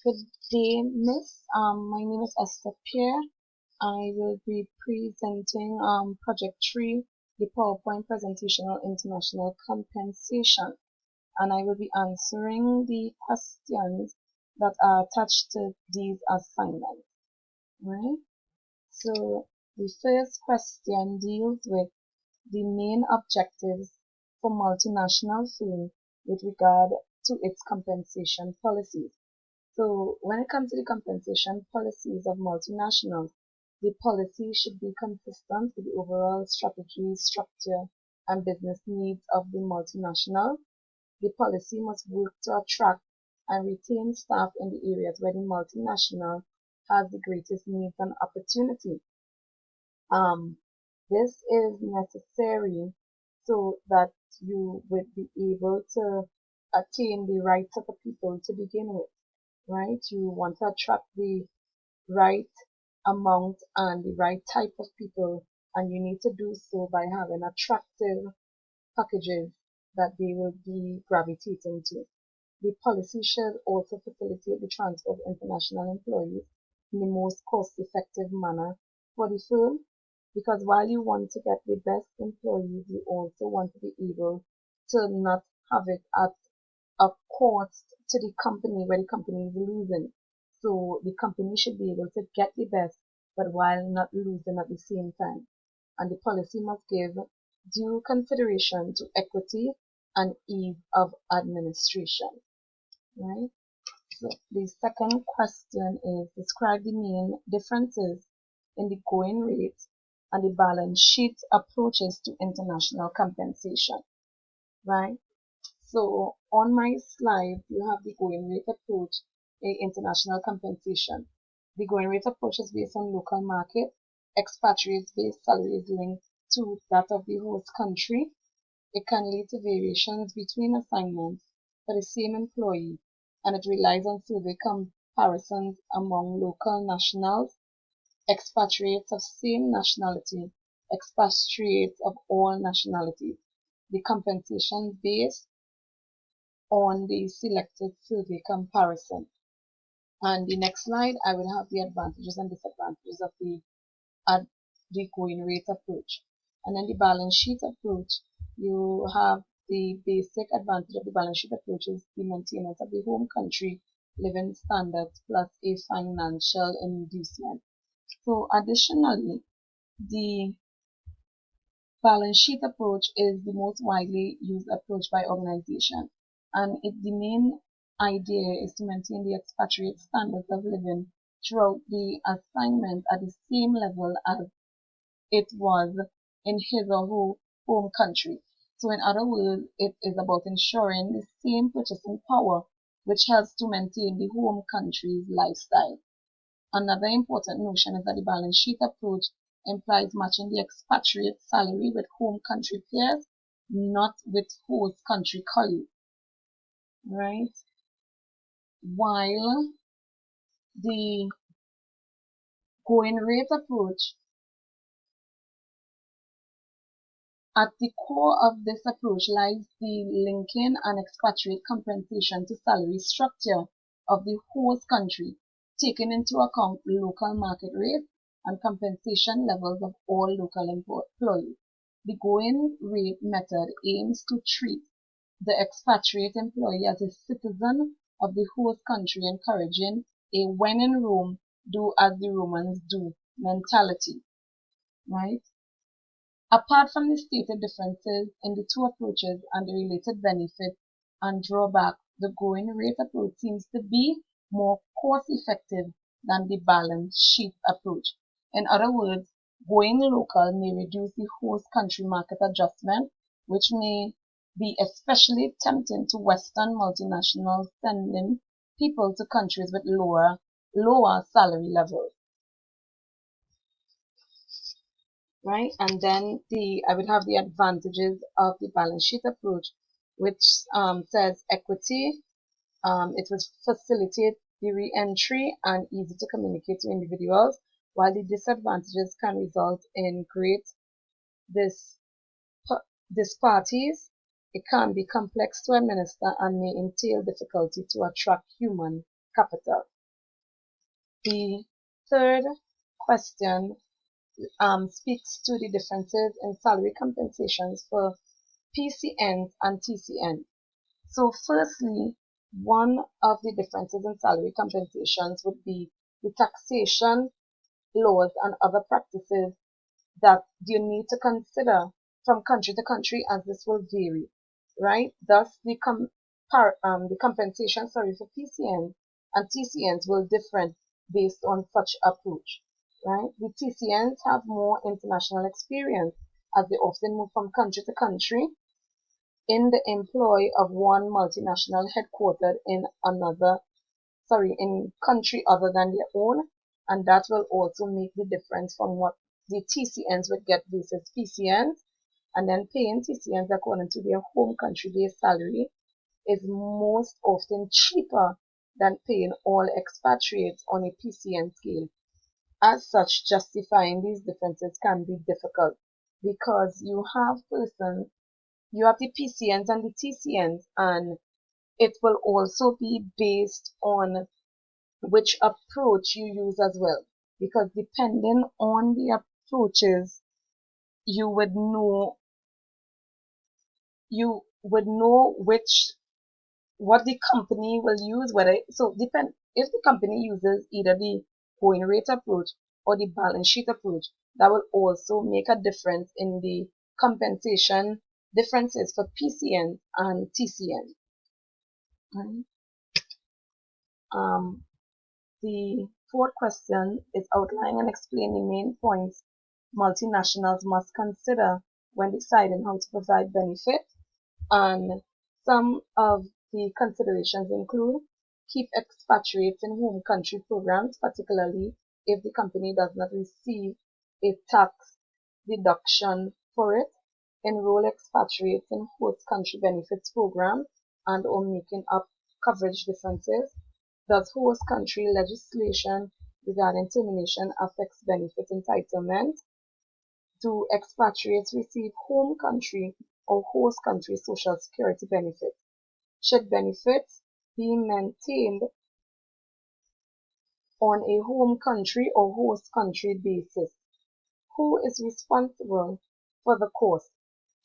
Good day, Miss. My name is Esther Pierre. I will be presenting Project 3, the PowerPoint presentation on international compensation. And I will be answering the questions that are attached to these assignments. Right? So the first question deals with the main objectives for multinational firms with regard to its compensation policies. So when it comes to the compensation policies of multinationals, the policy should be consistent with the overall strategy, structure, and business needs of the multinational. The policy must work to attract and retain staff in the areas where the multinational has the greatest needs and opportunity. This is necessary so that you would be able to attain the rights of the people to begin with, right? You want to attract the right amount and the right type of people, and you need to do so by having attractive packages that they will be gravitating to. The policy should also facilitate the transfer of international employees in the most cost-effective manner for the firm, because while you want to get the best employees, you also want to be able to not have it at a cost to the company where the company is losing. So the company should be able to get the best, but while not losing at the same time. And the policy must give due consideration to equity and ease of administration. Right? So the second question is describe the main differences in the going rate and the balance sheet approaches to international compensation. Right? So on my slide, you have the going rate approach in international compensation. The going rate approach is based on local market, expatriate-based salaries linked to that of the host country. It can lead to variations between assignments for the same employee, and it relies on survey comparisons among local nationals, expatriates of same nationality, expatriates of all nationalities. The compensation based on the selected survey comparison. And the next slide, I will have the advantages and disadvantages of the going rate approach. And then the balance sheet approach, you have the basic advantage of the balance sheet approach is the maintenance of the home country living standards plus a financial inducement. So additionally, the balance sheet approach is the most widely used approach by organizations, and the main idea is to maintain the expatriate standards of living throughout the assignment at the same level as it was in his or her home country. So in other words, it is about ensuring the same purchasing power, which helps to maintain the home country's lifestyle. Another important notion is that the balance sheet approach implies matching the expatriate salary with home country peers, not with host country colleagues, right? While the going rate approach, at the core of this approach lies the linking and expatriate compensation to salary structure of the host country, taking into account local market rates and compensation levels of all local employees. The going rate method aims to treat the expatriate employee as a citizen of the host country, encouraging a when in Rome, do as the Romans do mentality, right? Apart from the stated differences in the two approaches and the related benefits and drawbacks, the going rate approach seems to be more cost-effective than the balance sheet approach. In other words, going local may reduce the host country market adjustment, which may be especially tempting to Western multinationals sending people to countries with lower salary levels. Right? And then I would have the advantages of the balance sheet approach, which says equity. It will facilitate the re-entry and easy to communicate to individuals, while the disadvantages can result in great disparities. It can be complex to administer and may entail difficulty to attract human capital. The third question speaks to the differences in salary compensations for PCNs and TCNs. So firstly, one of the differences in salary compensations would be the taxation laws and other practices that you need to consider from country to country, as this will vary, right? Thus, the compensation, for PCNs and TCNs will differ based on such approach, right? The TCNs have more international experience as they often move from country to country in the employ of one multinational headquartered in country other than their own, and that will also make the difference from what the TCNs would get versus PCNs. And then paying TCNs according to their home country based salary is most often cheaper than paying all expatriates on a PCN scale. As such, justifying these differences can be difficult because you have the PCNs and the TCNs, and it will also be based on which approach you use as well. Because depending on the approaches, you would know what the company will use, if the company uses either the going rate approach or the balance sheet approach, that will also make a difference in the compensation differences for PCN and TCN. Right? The fourth question is outline and explain the main points multinationals must consider when deciding how to provide benefits, and some of the considerations include keep expatriates in home country programs, particularly if the company does not receive a tax deduction for it, enroll expatriates in host country benefits programs and or making up coverage differences. Does host country legislation regarding termination affects benefit entitlement? Do expatriates receive home country or host country social security benefits? Should benefits be maintained on a home country or host country basis? Who is responsible for the cost?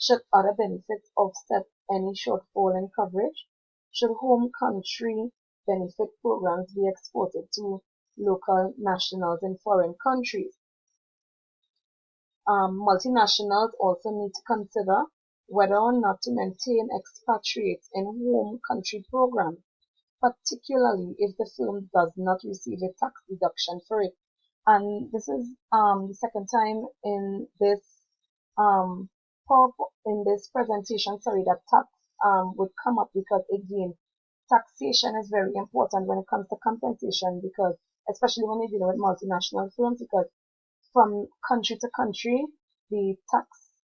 Should other benefits offset any shortfall in coverage? Should home country benefit programs be exported to local nationals in foreign countries? Multinationals also need to consider whether or not to maintain expatriates in home country programs, particularly if the firm does not receive a tax deduction for it. And this is the second time in this um, presentation, that tax would come up, because again, taxation is very important when it comes to compensation, because especially when you're dealing with multinational firms, because from country to country, the tax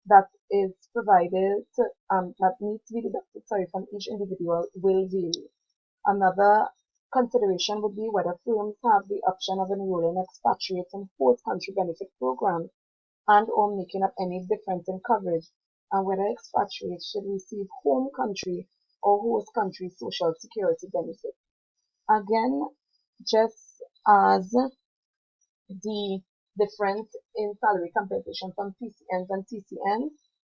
that is provided that needs to be deducted, from each individual will vary. Another consideration would be whether firms have the option of enrolling expatriates in host country benefit programs and or making up any difference in coverage, and whether expatriates should receive home country or host country social security benefits. Again, just as the difference in salary compensation from PCNs and TCNs,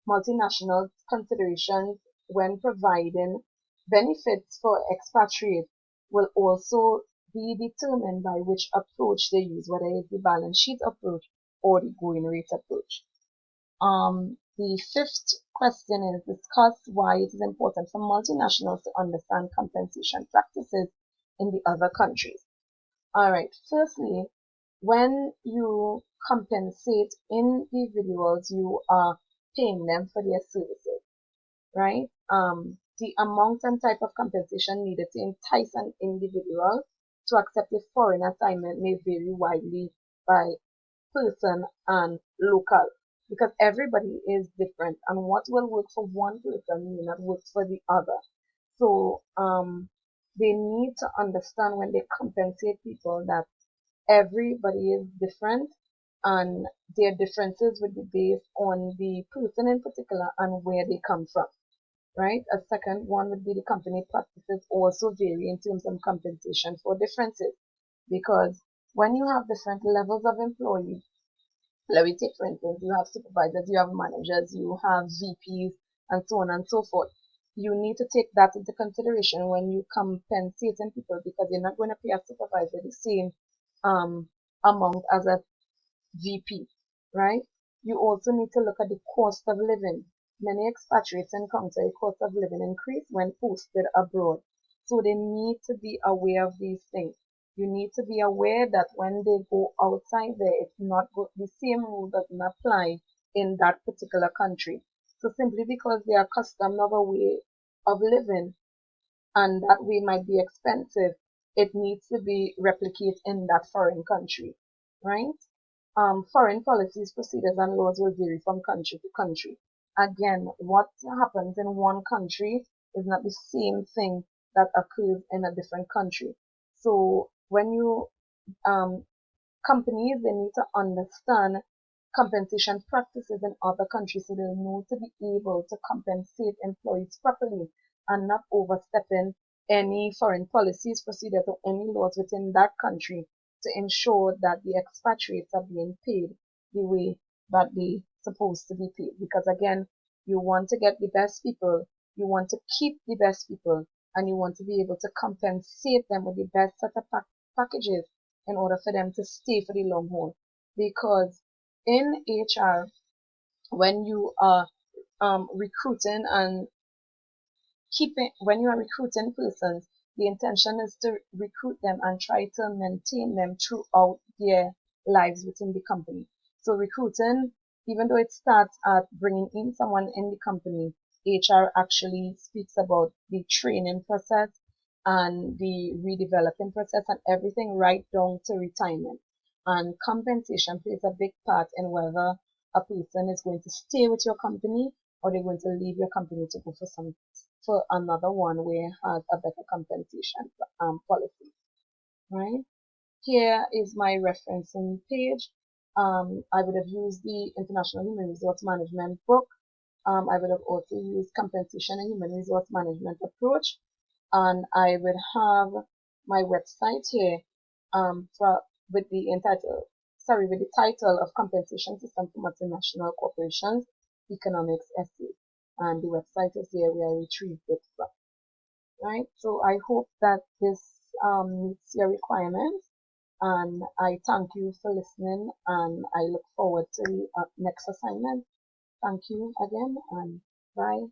multinational considerations when providing benefits for expatriates will also be determined by which approach they use, whether it's the balance sheet approach or the going rate approach. The fifth question is discuss why it is important for multinationals to understand compensation practices in the other countries. Alright, firstly, when you compensate individuals, you are paying them for their services, right? The amount and type of compensation needed to entice an individual to accept a foreign assignment may vary widely by person and local, because everybody is different, and what will work for one person may not work for the other. So they need to understand when they compensate people that everybody is different, and their differences would be based on the person in particular and where they come from. right? A second one would be the company practices also vary in terms of compensation for differences, because when you have different levels of employees, let me take for instance, you have supervisors, you have managers, you have VPs, and so on and so forth. You need to take that into consideration when you compensating people, because you're not going to pay a supervisor the same um, amount as a VP, right? You also need to look at the cost of living. Many expatriates encounter a cost of living increase when posted abroad. So they need to be aware of these things. You need to be aware that when they go outside there, it's not the same rule doesn't apply in that particular country. So simply because they are accustomed of a way of living and that way might be expensive, it needs to be replicated in that foreign country, right? Foreign policies, procedures, and laws will vary from country to country. Again, what happens in one country is not the same thing that occurs in a different country. So when you um, companies, they need to understand compensation practices in other countries, so they know to be able to compensate employees properly and not overstepping any foreign policies, procedures, or any laws within that country to ensure that the expatriates are being paid the way that they supposed to be paid. Because again, you want to get the best people, you want to keep the best people, and you want to be able to compensate them with the best set of packages in order for them to stay for the long haul. Because in HR, when you are recruiting and when you are recruiting persons, the intention is to recruit them and try to maintain them throughout their lives within the company. So recruiting, even though it starts at bringing in someone in the company, HR actually speaks about the training process and the redeveloping process and everything right down to retirement. And compensation plays a big part in whether a person is going to stay with your company or they're going to leave your company to go for another one where it has a better compensation policy, right? Here is my referencing page. I would have used the International Human Resource Management book. I would have also used Compensation and Human Resource Management Approach. And I would have my website here for with the with the title of Compensation System for Multinational Corporations, Economics Essay. And the website is here where I retrieved it from, right? So I hope that this meets your requirements, and I thank you for listening, and I look forward to the next assignment. Thank you again, and bye.